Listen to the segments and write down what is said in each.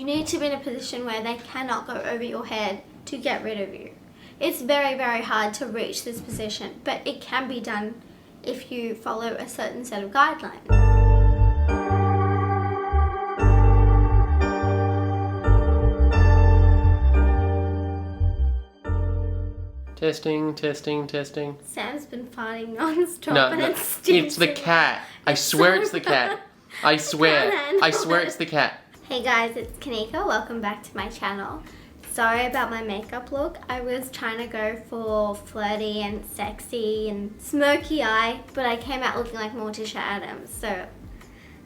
you need to be in a position where they cannot go over your head to get rid of you. It's very, very hard to reach this position, but it can be done if you follow a certain set of guidelines. Testing, testing, testing. Sam's been farting non-stop No, and no, it's the cat. I swear it's the cat. I swear. I swear it's the cat. Hey guys, it's Kanika. Welcome back to my channel. Sorry about my makeup look. I was trying to go for flirty and sexy and smoky eye, but I came out looking like Morticia Adams, so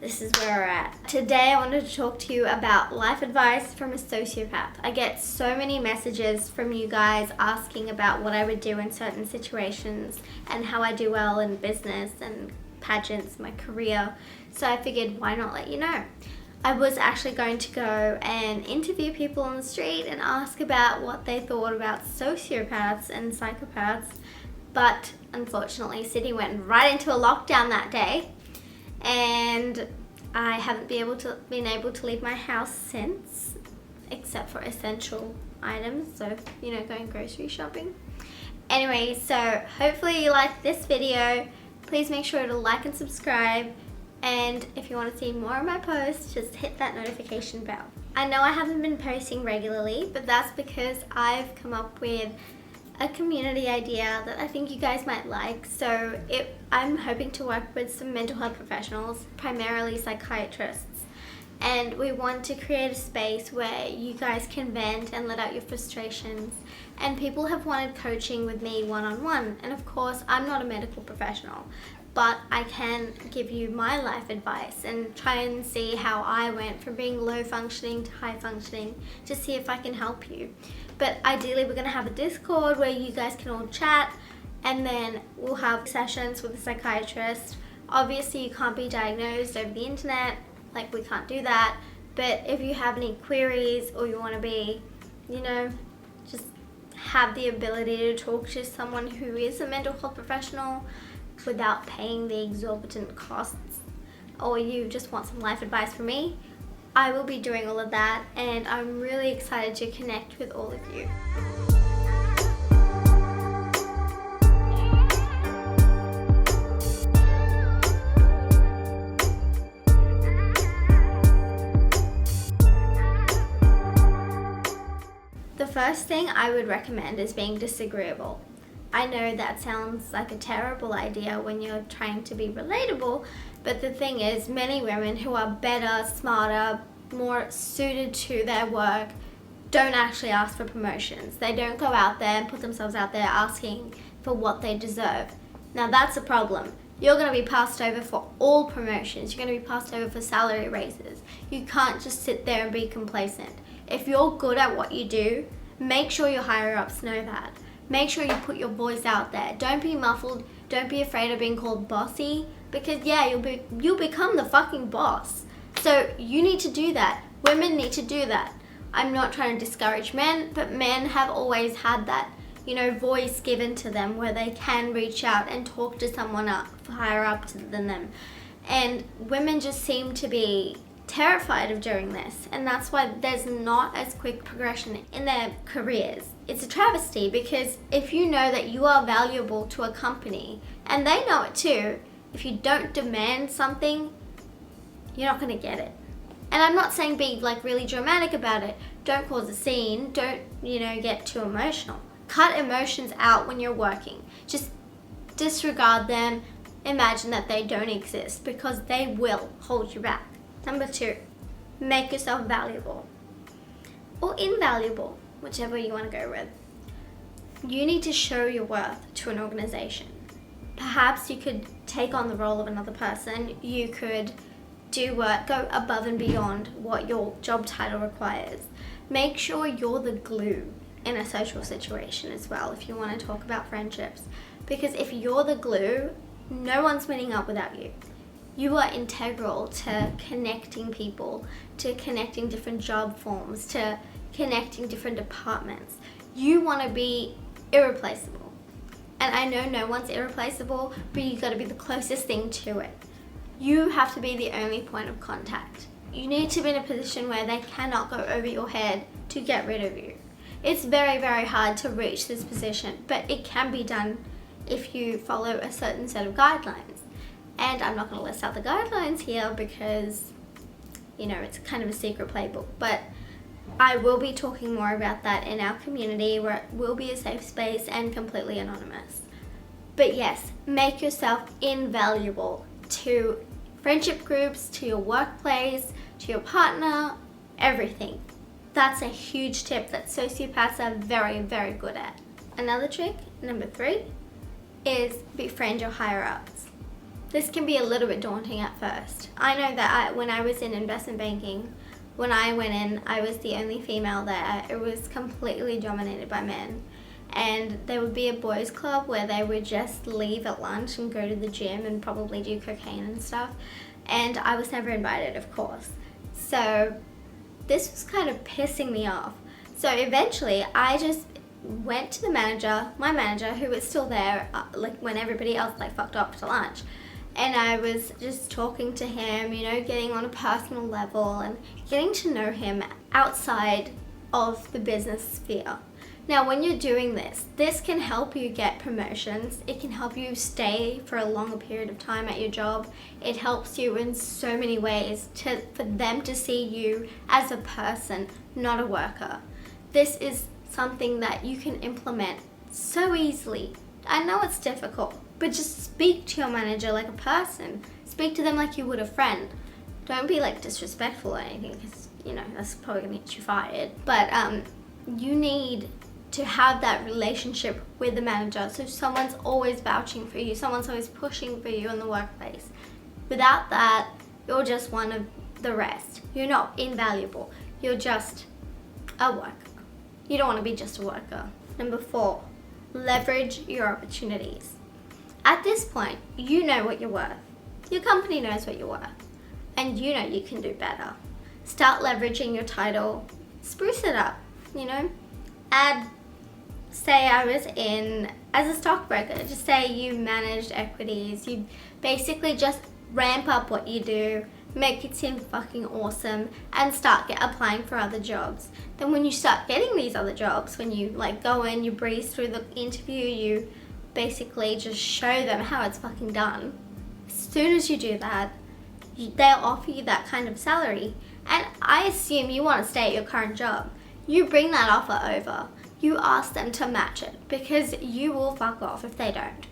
this is where we're at. Today I wanted to talk to you about life advice from a sociopath. I get so many messages from you guys asking about what I would do in certain situations and how I do well in business and pageants, my career. So I figured, why not let you know? I was actually going to go and interview people on the street and ask about what they thought about sociopaths and psychopaths, but unfortunately Sydney went right into a lockdown that day, and I haven't been able to leave my house since, except for essential items, so you know, going grocery shopping. Anyway, so hopefully you like this video. Please make sure to like and subscribe, and if you want to see more of my posts, just hit that notification bell. I know I haven't been posting regularly, but that's because I've come up with a community idea that I think you guys might like. So I'm hoping to work with some mental health professionals, primarily psychiatrists, and we want to create a space where you guys can vent and let out your frustrations. And people have wanted coaching with me one-on-one, and of course I'm not a medical professional, but I can give you my life advice and try and see how I went from being low functioning to high functioning to see if I can help you. But ideally we're going to have a Discord where you guys can all chat, and then we'll have sessions with a psychiatrist. Obviously you can't be diagnosed over the internet, like we can't do that, but if you have any queries or you want to be, you know, just have the ability to talk to someone who is a mental health professional without paying the exorbitant costs, or you just want some life advice from me, I will be doing all of that, and I'm really excited to connect with all of you. The first thing I would recommend is being disagreeable. I know that sounds like a terrible idea when you're trying to be relatable, but the thing is, many women who are better, smarter, more suited to their work don't actually ask for promotions. They don't go out there and put themselves out there asking for what they deserve. Now that's a problem. You're going to be passed over for all promotions. You're going to be passed over for salary raises. You can't just sit there and be complacent. If you're good at what you do, make sure your higher ups know that. Make sure you put your voice out there. Don't be muffled. Don't be afraid of being called bossy, because yeah, you'll become the fucking boss. So you need to do that. Women need to do that. I'm not trying to discourage men, but men have always had that, you know, voice given to them where they can reach out and talk to someone higher up than them. And women just seem to be terrified of doing this, and that's why there's not as quick progression in their careers. It's a travesty, because if you know that you are valuable to a company, and they know it too, if you don't demand something, you're not going to get it. And I'm not saying be like really dramatic about it. Don't cause a scene. Don't, you know, get too emotional. Cut emotions out when you're working. Just disregard them. Imagine that they don't exist, because they will hold you back. Number 2, make yourself valuable or invaluable, whichever you want to go with. You need to show your worth to an organization. Perhaps you could take on the role of another person. You could do work, go above and beyond what your job title requires. Make sure you're the glue in a social situation as well, if you want to talk about friendships. Because if you're the glue, no one's winning up without you. You are integral to connecting people, to connecting different job forms, to connecting different departments. You want to be irreplaceable. And I know no one's irreplaceable, but you got to be the closest thing to it. You have to be the only point of contact. you need to be in a position where they cannot go over your head to get rid of you. It's very, very hard to reach this position, but it can be done if you follow a certain set of guidelines. And I'm not going to list out the guidelines here because, it's kind of a secret playbook, but I will be talking more about that in our community, where it will be a safe space and completely anonymous. But yes, make yourself invaluable to friendship groups, to your workplace, to your partner, everything. That's a huge tip that sociopaths are very, very good at. Another trick, number 3, is befriend your higher ups. This can be a little bit daunting at first. I know that when I was in investment banking, when I went in, I was the only female there. It was completely dominated by men. And there would be a boys club where they would just leave at lunch and go to the gym and probably do cocaine and stuff. And I was never invited, of course. So this was kind of pissing me off. So eventually I just went to my manager, who was still there, when everybody else fucked off to lunch. And I was just talking to him, getting on a personal level and getting to know him outside of the business sphere. Now, when you're doing this can help you get promotions. It can help you stay for a longer period of time at your job. It helps you in so many ways for them to see you as a person, not a worker. This is something that you can implement so easily. I know it's difficult, but just speak to your manager like a person. Speak to them like you would a friend. Don't be disrespectful or anything, because that's probably gonna get you fired. But you need to have that relationship with the manager, so someone's always vouching for you, someone's always pushing for you in the workplace. Without that, you're just one of the rest. You're not invaluable. You're just a worker. You don't want to be just a worker. Number 4, leverage your opportunities. At this point, you know what you're worth. Your company knows what you're worth. And you know you can do better. Start leveraging your title. Spruce it up, Say I was in as a stockbroker. Just say you managed equities. You basically just ramp up what you do, make it seem fucking awesome, and start applying for other jobs. Then when you start getting these other jobs, when you go in, you breeze through the interview, you basically just show them how it's fucking done. As soon as you do that, they'll offer you that kind of salary. And I assume you want to stay at your current job. You bring that offer over. You ask them to match it, because you will fuck off if they don't.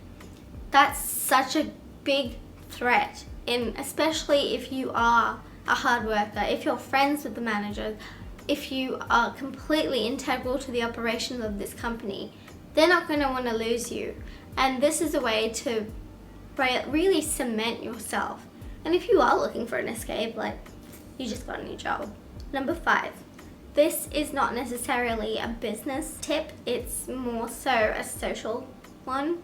That's such a big threat, especially if you are a hard worker, if you're friends with the manager, if you are completely integral to the operations of this company. They're not going to want to lose you. And this is a way to really cement yourself. And if you are looking for an escape, you just got a new job. Number 5. This is not necessarily a business tip, it's more so a social one.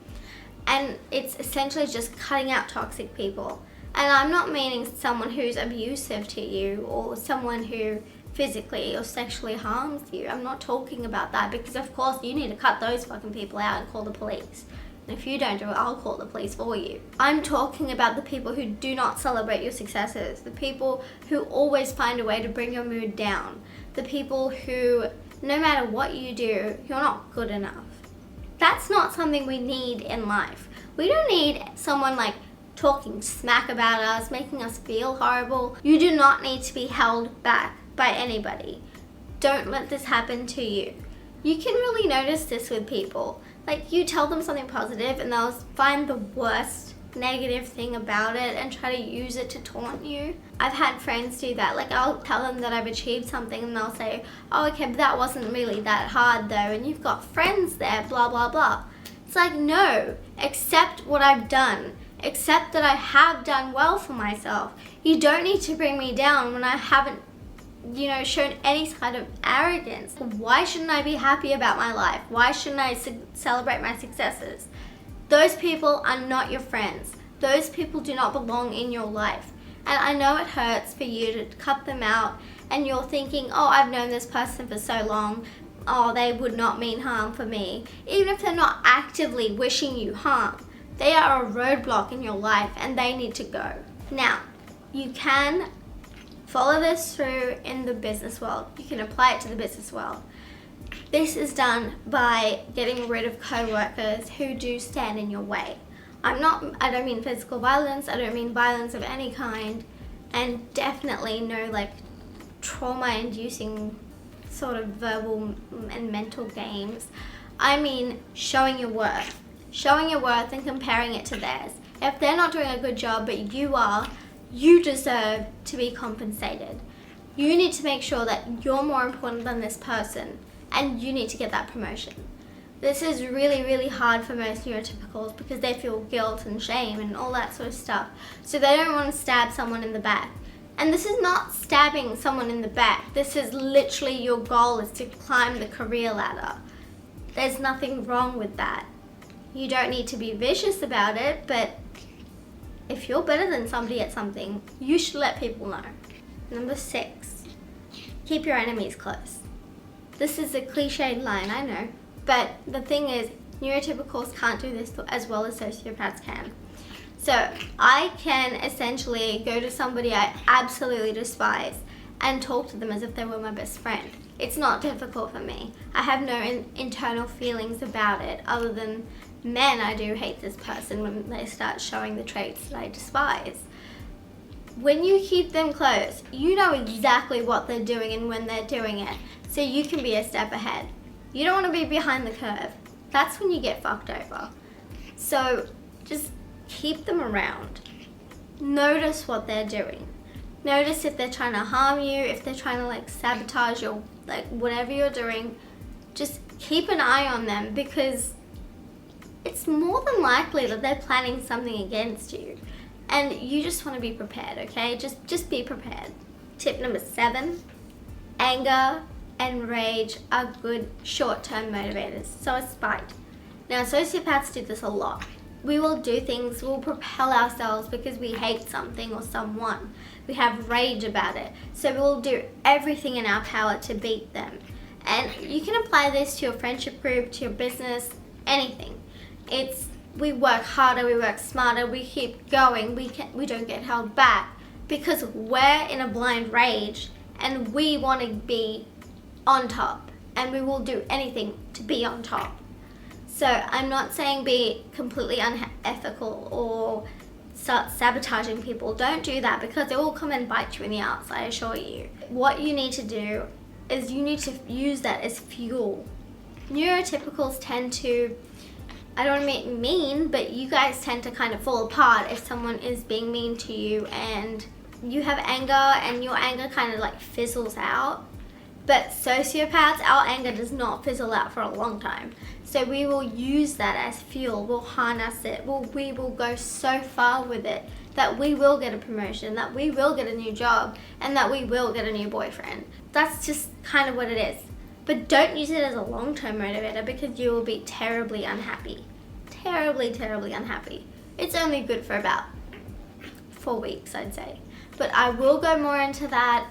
And it's essentially just cutting out toxic people. And I'm not meaning someone who's abusive to you or someone who physically or sexually harms you. I'm not talking about that, because of course you need to cut those fucking people out and call the police. And if you don't do it, I'll call the police for you. I'm talking about the people who do not celebrate your successes, the people who always find a way to bring your mood down, the people who, no matter what you do, you're not good enough. That's not something we need in life. We don't need someone talking smack about us, making us feel horrible. You do not need to be held back by anybody. Don't let this happen to you. You can really notice this with people. You tell them something positive and they'll find the worst negative thing about it and try to use it to taunt you. I've had friends do that. I'll tell them that I've achieved something and they'll say, oh, okay, but that wasn't really that hard though, and you've got friends there, blah, blah, blah. It's no, accept what I've done. Accept that I have done well for myself. You don't need to bring me down when I haven't, shown any kind of arrogance. Why shouldn't I be happy about my life? Why shouldn't I celebrate my successes? Those people are not your friends. Those people do not belong in your life. And I know it hurts for you to cut them out, and you're thinking, oh, I've known this person for so long. Oh, they would not mean harm for me. Even if they're not actively wishing you harm, they are a roadblock in your life and they need to go. Now, you can Follow this through in the business world. You can apply it to the business world. This is done by getting rid of co-workers who do stand in your way. I don't mean physical violence, I don't mean violence of any kind, and definitely no like trauma-inducing sort of verbal and mental games. I mean showing your worth and comparing it to theirs. If they're not doing a good job but you are, you deserve to be compensated. You need to make sure that you're more important than this person, and you need to get that promotion. This is really, really hard for most neurotypicals because they feel guilt and shame and all that sort of stuff. So they don't want to stab someone in the back. And this is not stabbing someone in the back. This is literally your goal is to climb the career ladder. There's nothing wrong with that. You don't need to be vicious about it, but if you're better than somebody at something, you should let people know. Number 6, keep your enemies close. This is a cliched line, I know. But the thing is, neurotypicals can't do this as well as sociopaths can. So I can essentially go to somebody I absolutely despise and talk to them as if they were my best friend. It's not difficult for me. I have no internal feelings about it other than, man, I do hate this person when they start showing the traits that I despise. When you keep them close, you know exactly what they're doing and when they're doing it, so you can be a step ahead. You don't want to be behind the curve. That's when you get fucked over. So just keep them around. Notice what they're doing. Notice if they're trying to harm you, if they're trying to like sabotage your, like whatever you're doing. Just keep an eye on them because it's more than likely that they're planning something against you. And you just want to be prepared, okay? Just be prepared. Tip number 7, anger and rage are good short-term motivators, so is spite. Now, sociopaths do this a lot. We will do things, we'll propel ourselves because we hate something or someone. We have rage about it, so we'll do everything in our power to beat them. And you can apply this to your friendship group, to your business, anything. We work harder, we work smarter, we keep going, we don't get held back because we're in a blind rage and we want to be on top, and we will do anything to be on top. So I'm not saying be completely unethical or start sabotaging people. Don't do that because it will come and bite you in the ass, I assure you. What you need to do is you need to use that as fuel. Neurotypicals tend to, I don't mean mean, but you guys tend to kind of fall apart if someone is being mean to you and you have anger and your anger kind of like fizzles out. But sociopaths, our anger does not fizzle out for a long time. So we will use that as fuel, we'll harness it, we will go so far with it that we will get a promotion, that we will get a new job, and that we will get a new boyfriend. That's just kind of what it is. But don't use it as a long-term motivator because you will be terribly unhappy. Terribly, terribly unhappy. It's only good for about 4 weeks, I'd say. But I will go more into that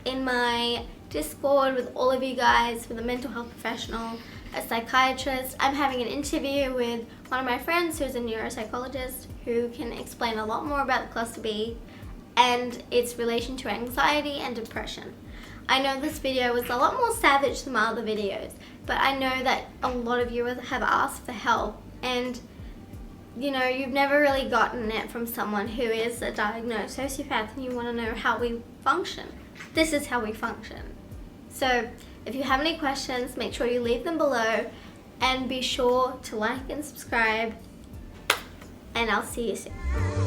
in my Discord with all of you guys, with a mental health professional, a psychiatrist. I'm having an interview with one of my friends who's a neuropsychologist who can explain a lot more about the cluster B and its relation to anxiety and depression. I know this video was a lot more savage than my other videos, but I know that a lot of you have asked for help, and you know, you've never really gotten it from someone who is a diagnosed sociopath and you want to know how we function. This is how we function. So if you have any questions, make sure you leave them below and be sure to like and subscribe, and I'll see you soon.